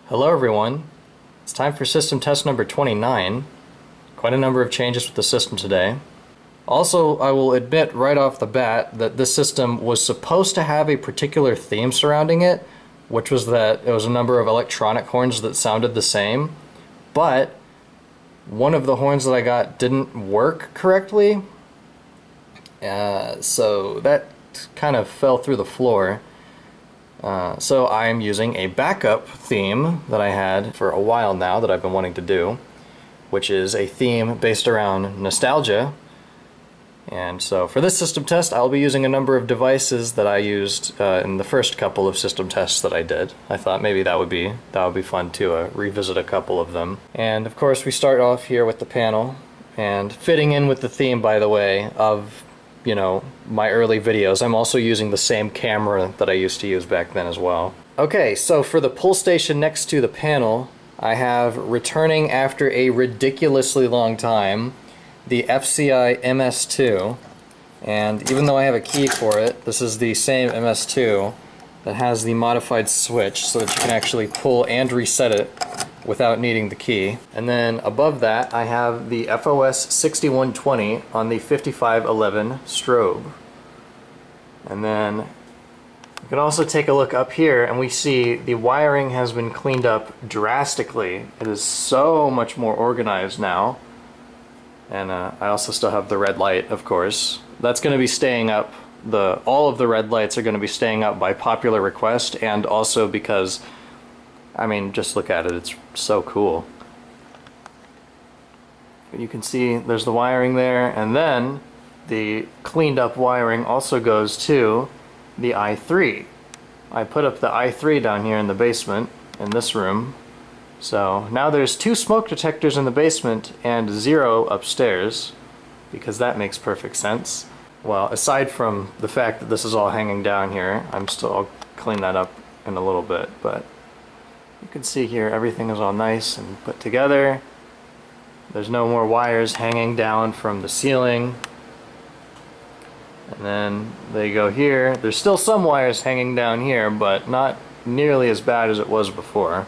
Hello everyone, it's time for system test number 29. Quite a number of changes with the system today. Also, I will admit right off the bat that this system was supposed to have a particular theme surrounding it, which was that it was a number of electronic horns that sounded the same, but one of the horns that I got didn't work correctly, so that kind of fell through the floor. So I'm using a backup theme that I had for a while now that I've been wanting to do, which is a theme based around nostalgia. And so for this system test, I'll be using a number of devices that I used in the first couple of system tests that I did. I thought maybe that would be fun to revisit a couple of them. And of course we start off here with the panel, and fitting in with the theme, by the way, of my early videos. I'm also using the same camera that I used to use back then as well. Okay, so for the pull station next to the panel, I have, returning after a ridiculously long time, the FCI MS2. And even though I have a key for it, this is the same MS2 that has the modified switch so that you can actually pull and reset it without needing the key. And then above that I have the FOS 6120 on the 5511 strobe. And then you can also take a look up here and we see the wiring has been cleaned up drastically. It is so much more organized now. And I also still have the red light, of course. That's going to be staying up. All of the red lights are going to be staying up by popular request, and also because, I mean, just look at it, it's so cool. You can see there's the wiring there, and then the cleaned up wiring also goes to the i3. I put up the i3 down here in the basement, in this room. So now there's 2 smoke detectors in the basement and 0 upstairs, because that makes perfect sense. Well, aside from the fact that this is all hanging down here, I'll clean that up in a little bit, but you can see here everything is all nice and put together. There's no more wires hanging down from the ceiling. And then they go here. There's still some wires hanging down here, but not nearly as bad as it was before.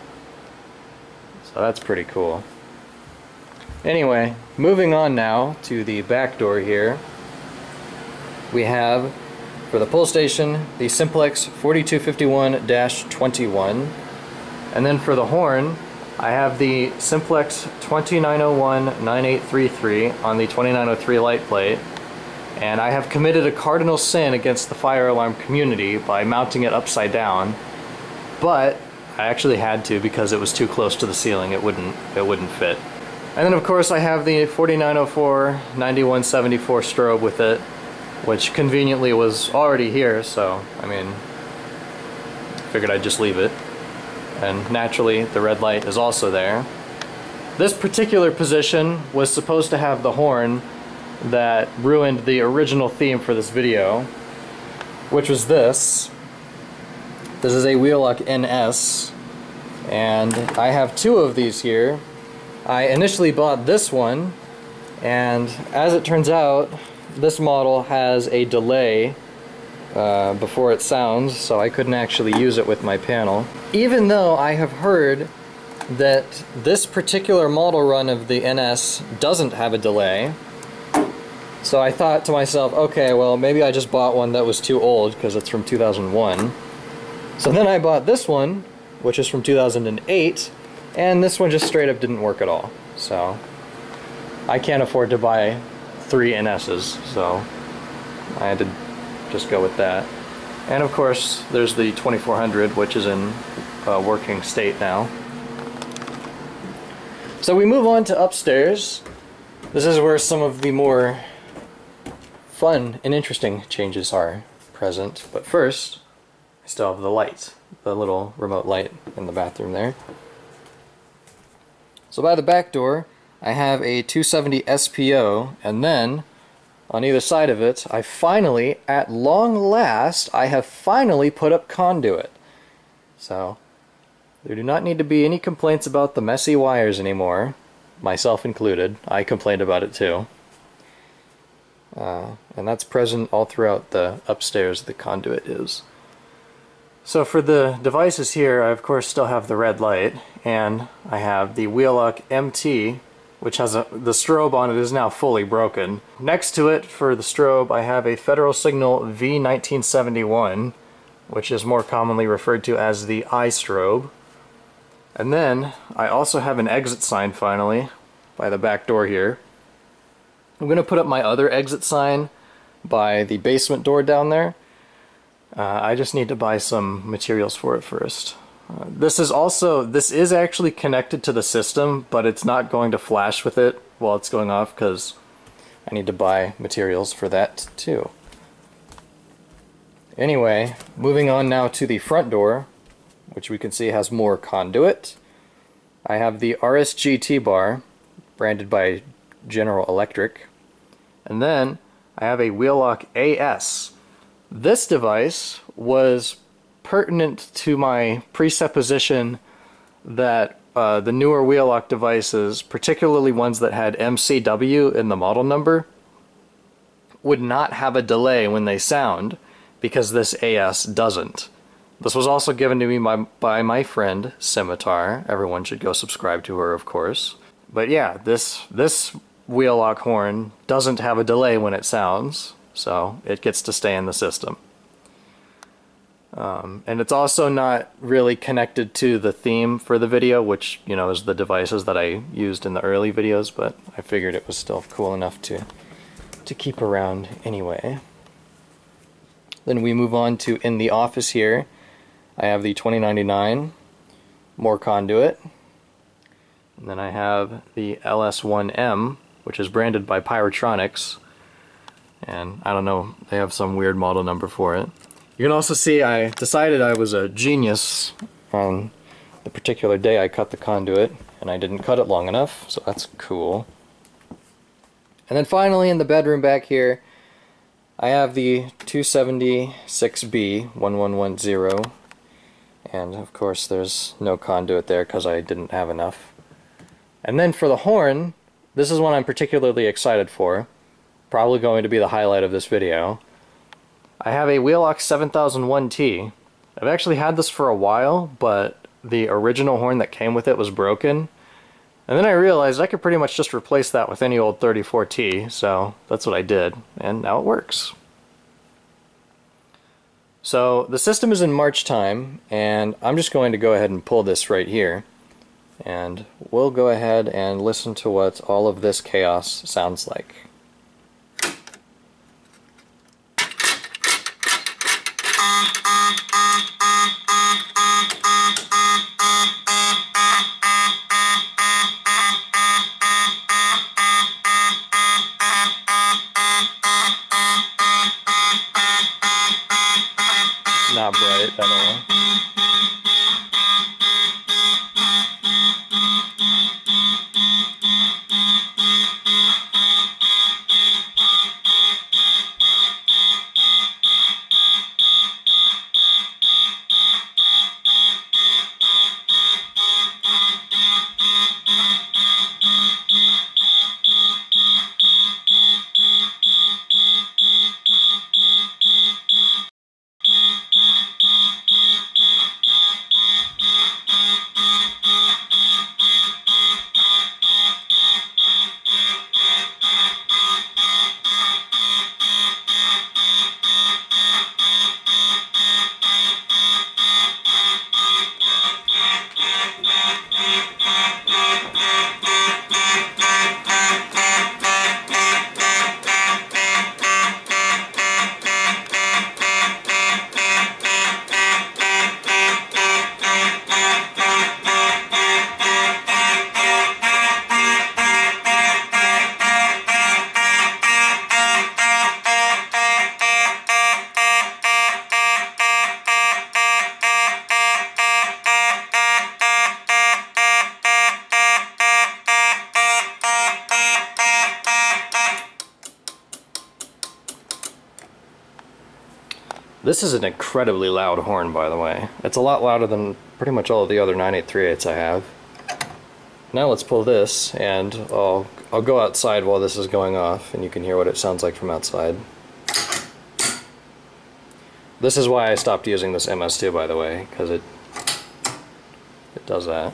So that's pretty cool. Anyway, moving on now to the back door here. We have, for the pull station, the Simplex 4251-21. And then for the horn, I have the Simplex 2901-9833 on the 2903 light plate. And I have committed a cardinal sin against the fire alarm community by mounting it upside down. But I actually had to because it was too close to the ceiling. It wouldn't fit. And then of course I have the 4904-9174 strobe with it, which conveniently was already here, so I mean, figured I'd just leave it. And naturally the red light is also there. This particular position was supposed to have the horn that ruined the original theme for this video, which was this. This is a Wheelock NS, and I have 2 of these here. I initially bought this one, and as it turns out, this model has a delay before it sounds, so I couldn't actually use it with my panel. Even though I have heard that this particular model run of the NS doesn't have a delay, so I thought to myself, okay, well maybe I just bought one that was too old because it's from 2001. So then I bought this one, which is from 2008, and this one just straight up didn't work at all. So I can't afford to buy 3 NS's, so I had to just go with that. And of course there's the 2400, which is in working state now. So we move on to upstairs. This is where some of the more fun and interesting changes are present, but first I still have the light, the little remote light in the bathroom there. So by the back door I have a 270 SPO, and then on either side of it I finally, at long last, I have finally put up conduit. So there do not need to be any complaints about the messy wires anymore, myself included. I complained about it too. And that's present all throughout the upstairs the conduit is. So for the devices here, I of course still have the red light, and I have the Wheelock MT, which has the strobe on it is now fully broken. Next to it, for the strobe, I have a Federal Signal V1971, which is more commonly referred to as the eye strobe. And then, I also have an exit sign finally, by the back door here. I'm going to put up my other exit sign by the basement door down there. I just need to buy some materials for it first. This is actually connected to the system, but it's not going to flash with it while it's going off because I need to buy materials for that too. Anyway, moving on now to the front door, which we can see has more conduit. I have the RSG T-bar, branded by General Electric. And then I have a Wheelock AS. This device was pertinent to my presupposition that the newer Wheelock devices, particularly ones that had MCW in the model number, would not have a delay when they sound, because this AS doesn't. This was also given to me by my friend Scimitar. Everyone should go subscribe to her, of course. But yeah, this Wheelock horn doesn't have a delay when it sounds, so it gets to stay in the system. And it's also not really connected to the theme for the video, which, you know, is the devices that I used in the early videos, but I figured it was still cool enough to keep around anyway. Then we move on to in the office here. I have the 2099, more conduit. And then I have the LS1M, which is branded by Pyrotronics. And I don't know, they have some weird model number for it. You can also see I decided I was a genius on the particular day I cut the conduit, and I didn't cut it long enough, so that's cool. And then finally in the bedroom back here, I have the 276B1110, and of course there's no conduit there because I didn't have enough. And then for the horn, this is one I'm particularly excited for, probably going to be the highlight of this video. I have a Wheelock 7001T. I've actually had this for a while, but the original horn that came with it was broken. And then I realized I could pretty much just replace that with any old 34T, so that's what I did, and now it works. So the system is in March time, and I'm just going to go ahead and pull this right here. And we'll go ahead and listen to what all of this chaos sounds like. Not bright at all. This is an incredibly loud horn, by the way. It's a lot louder than pretty much all of the other 983.8s I have. Now let's pull this, and I'll go outside while this is going off, and you can hear what it sounds like from outside. This is why I stopped using this MS2, by the way, because it does that.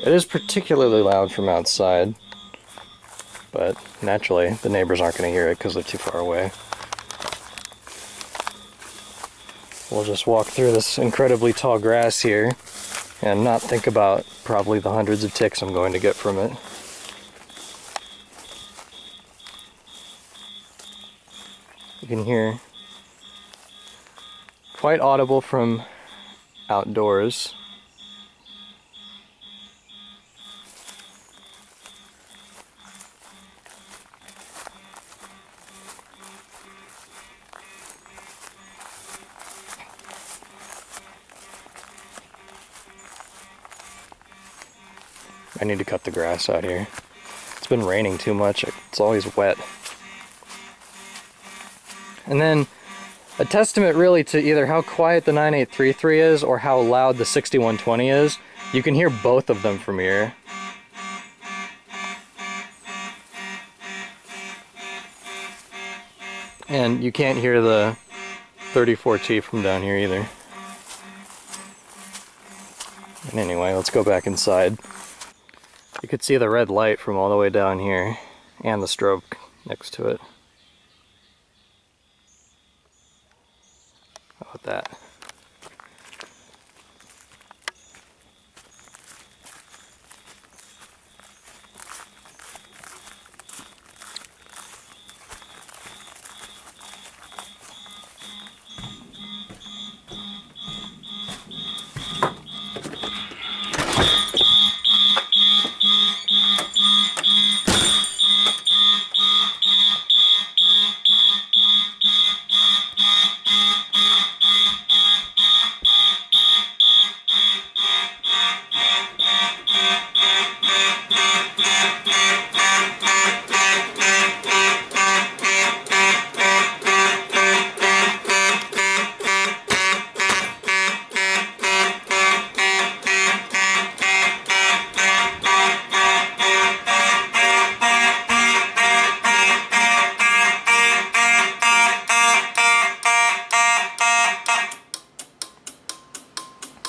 It is particularly loud from outside, but naturally the neighbors aren't going to hear it because they're too far away. We'll just walk through this incredibly tall grass here and not think about probably the hundreds of ticks I'm going to get from it. You can hear quite audible from outdoors. I need to cut the grass out here. It's been raining too much. It's always wet. And then a testament really to either how quiet the 9833 is or how loud the 6120 is. You can hear both of them from here. And you can't hear the 34T from down here either. And anyway, let's go back inside. You could see the red light from all the way down here, and the strobe next to it. How about that?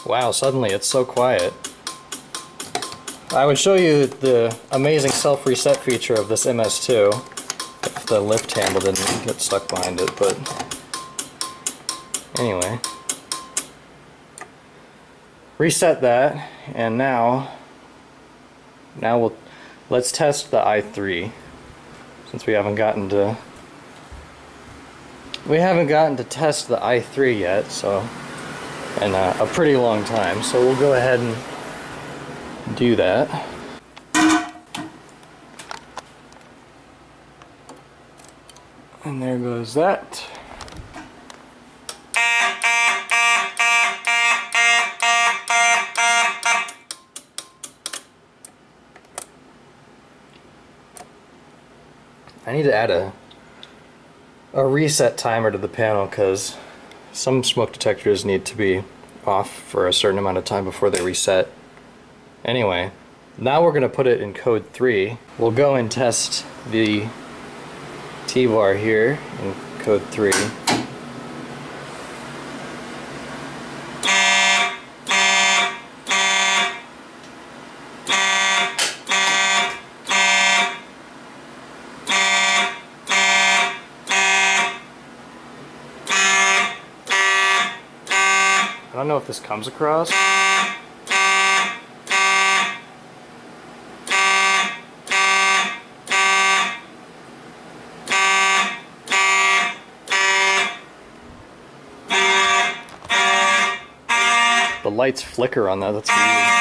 Wow, suddenly it's so quiet. I would show you the amazing self-reset feature of this MS2 if the lift handle didn't get stuck behind it, but anyway. Reset that, and now let's test the i3, since we haven't gotten to test the i3 yet, so in a pretty long time, so we'll go ahead and do that. And there goes that. I need to add a reset timer to the panel because some smoke detectors need to be off for a certain amount of time before they reset. Anyway, now we're going to put it in code 3. We'll go and test the T-bar here in code 3. I don't know if this comes across. lights flicker on that. That's weird.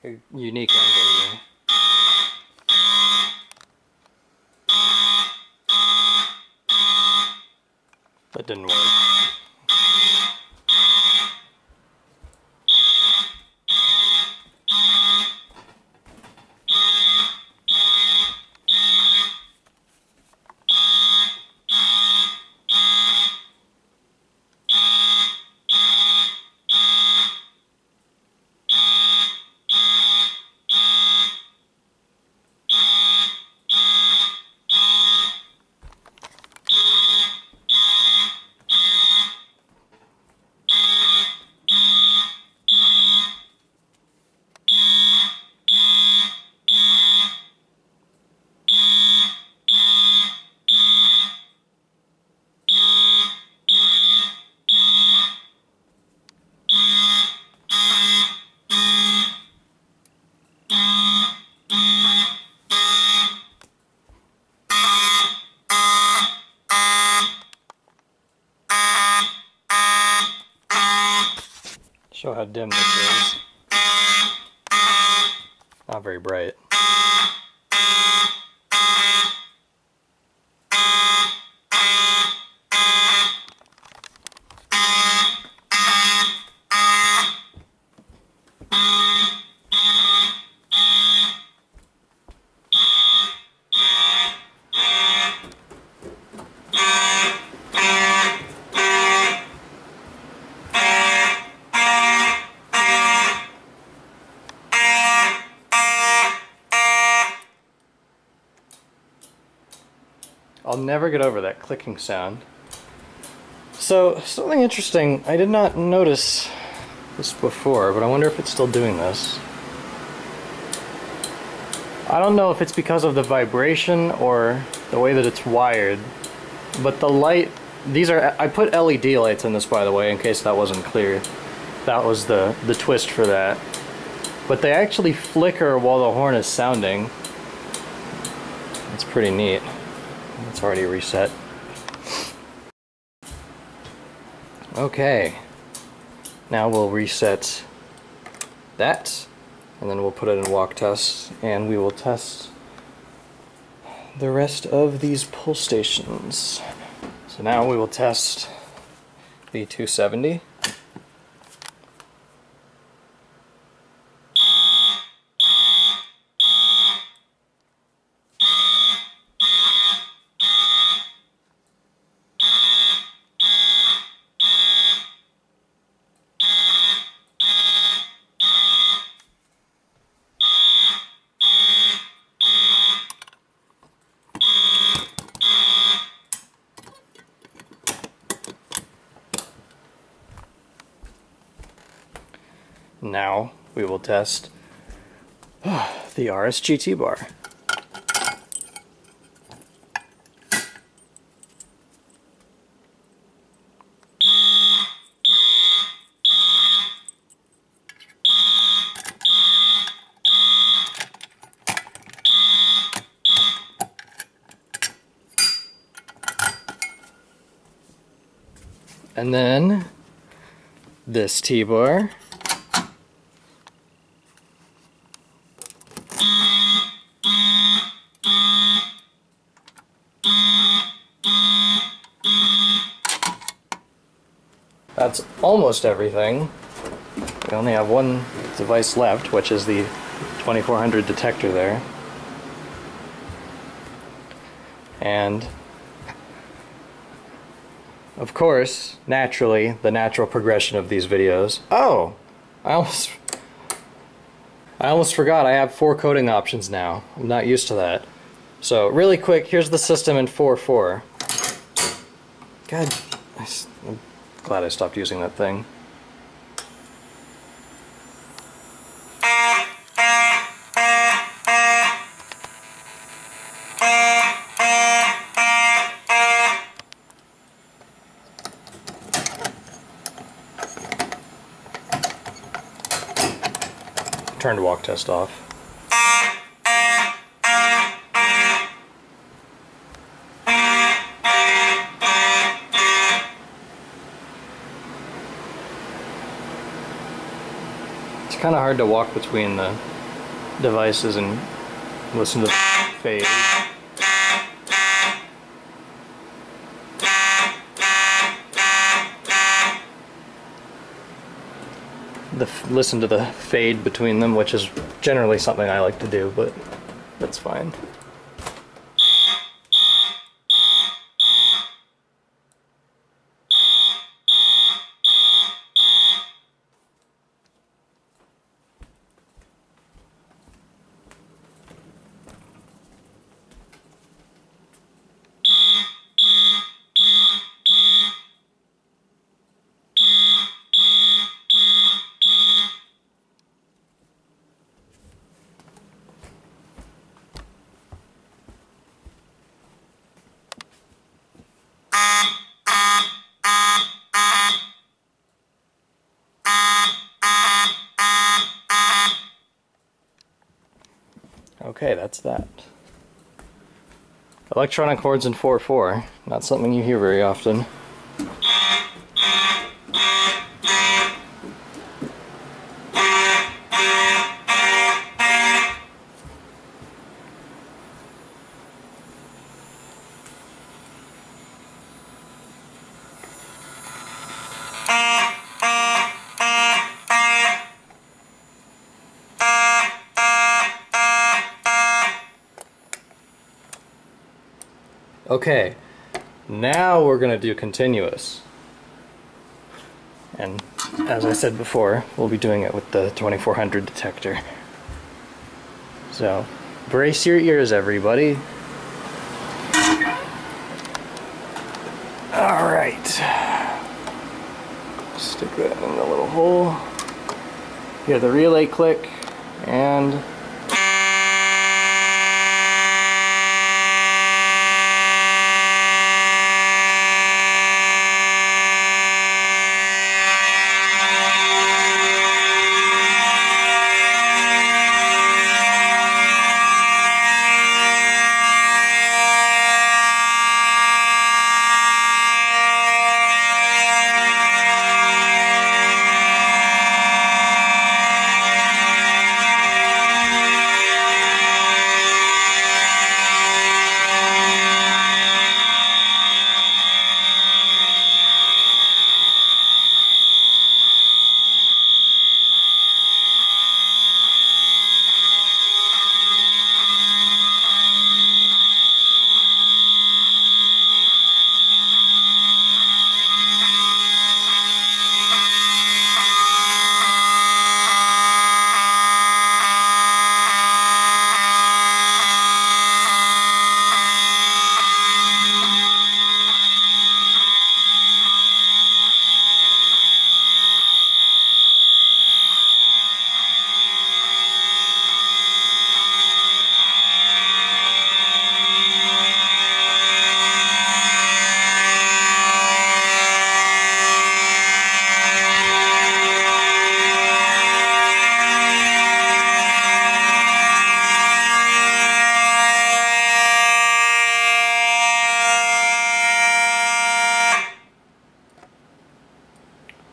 A unique angle here. That didn't work. Show how dim this is. Not very bright. I'll never get over that clicking sound. So, something interesting, I did not notice this before, but I wonder if it's still doing this. I don't know if it's because of the vibration or the way that it's wired, but the light, I put LED lights in this, by the way, in case that wasn't clear. That was the twist for that. But they actually flicker while the horn is sounding. It's pretty neat. It's already reset. Okay. Now we'll reset that, and then we'll put it in walk test, and we will test the rest of these pull stations. So now we will test the 270. Now we will test the RSGT bar. And then this T-bar. That's almost everything. We only have one device left, which is the 2400 detector there. of course, naturally, the natural progression of these videos. Oh! I almost forgot I have 4 coding options now. I'm not used to that. So, really quick, here's the system in 4.4. God, I'm glad I stopped using that thing. Turned walk test off. It's kind of hard to walk between the devices and listen to the fade. Listen to the fade between them, which is generally something I like to do, but that's fine. Okay, that's that. Electronic chords in 4/4, not something you hear very often. Okay, now we're going to do continuous. And as I said before, we'll be doing it with the 2400 detector. So, brace your ears, everybody. Alright. Stick that in the little hole. Hear the relay click, and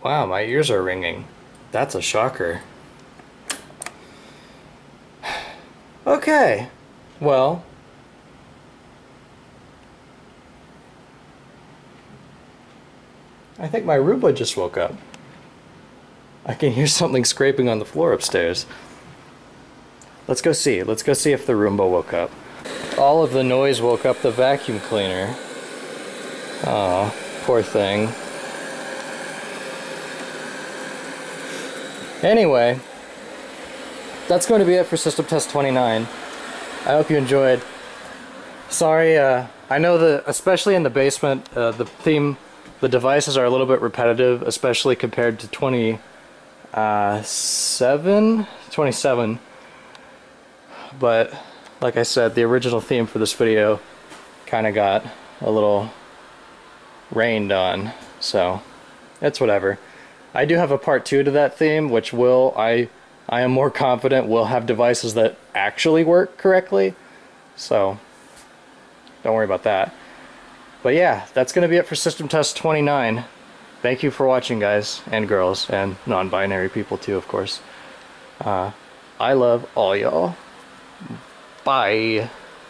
wow, my ears are ringing. That's a shocker. Okay, well, I think my Roomba just woke up. I can hear something scraping on the floor upstairs. Let's go see. Let's go see if the Roomba woke up. All of the noise woke up the vacuum cleaner. Aw, Poor thing. Anyway, that's going to be it for System Test 29. I hope you enjoyed. Sorry, I know that especially in the basement, the devices are a little bit repetitive, especially compared to 27. But like I said, the original theme for this video kind of got a little rained on, so it's whatever. I do have a part 2 to that theme, which I am more confident will have devices that actually work correctly, so don't worry about that. But yeah, that's going to be it for System Test 29. Thank you for watching, guys and girls, and non-binary people too, of course. I love all y'all. Bye.